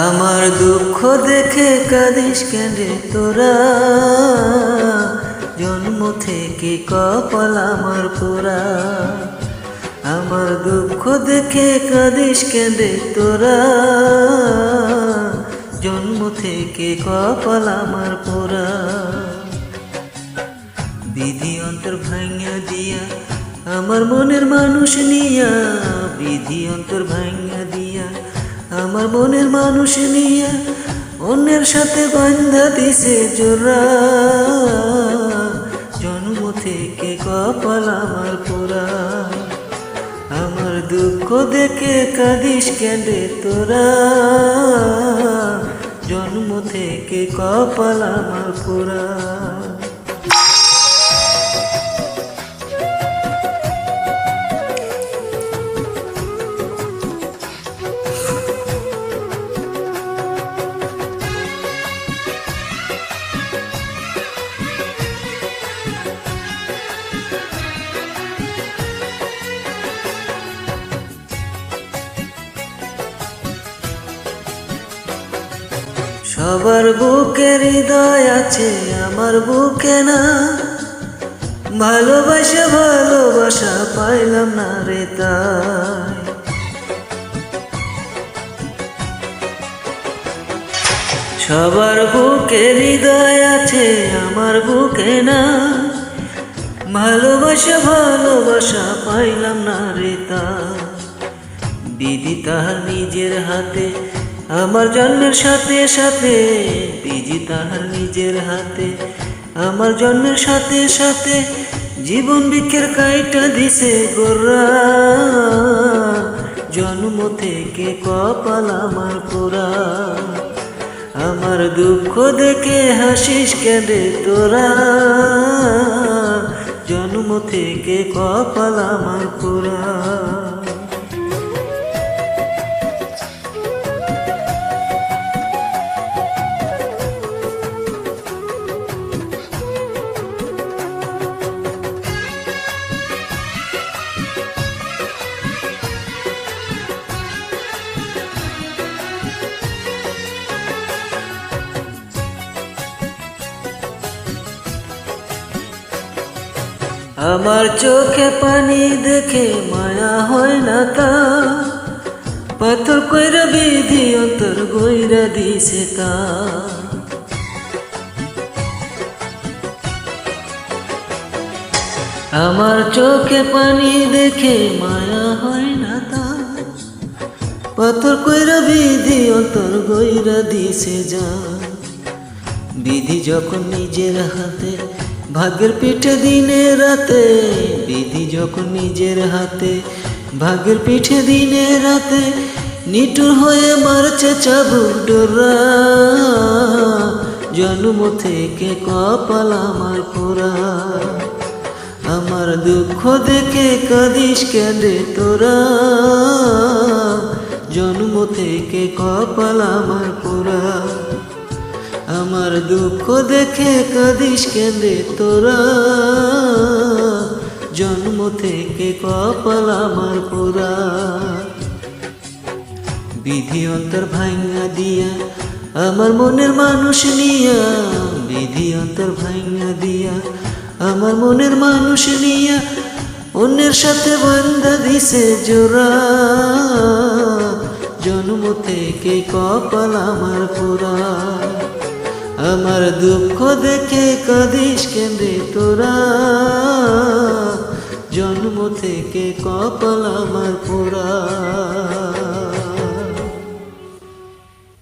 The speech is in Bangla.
আমার দুঃখ দেখে কাঁদিস কেঁদে তোরা, জন্ম থেকে কপাল আমার পোড়া। আমার দুঃখ দেখে কাঁদিস কেঁদে তোরা, জন্ম থেকে কপাল আমার পোড়া। বিধি অন্তর ভাঙা দিয়া আমার মনের মানুষ নিয়া, বিধি অন্তর ভাঙা দিয়া আমার মনের মানুষ নিয়া, অন্যের সাথে বান্ধা দিছে জোড়া। জন্ম থেকে কপাল আমার পোড়া। আমার দুঃখ দেখে কাঁদিস কেঁদে তোরা, জন্ম থেকে কপাল আমার পোড়া। সবার বুকে হৃদয় আছে, আমার বুকে না। ভালোবাসা ভালোবাসা পাইলাম না রে তাই। সবার বুকে হৃদয় আছে, আমার বুকে না। ভালোবাসা ভালোবাসা পাইলাম না রে তাই। বিধি তাহার নিজের হাতে আমার জন্মের সাথে সাথে, বিধি তাহার নিজের হাতে আমার জন্মের সাথে সাথে, জীবন বৃক্ষের কাইটা দিছে গোরা। জন্ম থেকে কপাল আমার পোড়া। আমার দুঃখ দেখে হাসিস কেঁদে তোরা, জন্ম থেকে কপাল আমার পোড়া। আমার চোখে পানি দেখে মায়া হয় না তা, পাথর কইরা বিধি অন্তর গইরা দিছে তা। আমার চোখে পানি দেখে মায়া হয় না তা, পাথর কইরা বিধি অন্তর গইরা দিছে যা। বিধি যখন নিজের হাতে ভাগ্যের পিঠে দিনে রাতে, বিধি যখন নিজের হাতে ভাগ্যের পিঠে দিনে রাতে, নিঠুর হয়ে মারছে চাবুক ডোরা। জন্ম থেকে কপাল আমার পোড়া। আমার দুঃখ দেখে কাঁদিস কেঁদে তোরা, জন্ম থেকে কপাল আমার পোড়া। আমার দুঃখ দেখে কাঁদিস কেঁদে তোরা, জন্ম থেকে কপাল আমার পোড়া। বিধি অন্তর ভাঙা দিয়া আমার মনের মানুষ নিয়া, বিধি অন্তর ভাঙা দিয়া আমার মনের মানুষ নিয়া, অন্যের সাথে বান্ধা দিছে জোড়া। জন্ম থেকে কপাল আমার পোড়া। আমার দুঃখ দেখে কাঁদিস কেঁদে তোরা, জন্ম থেকে কপাল আমার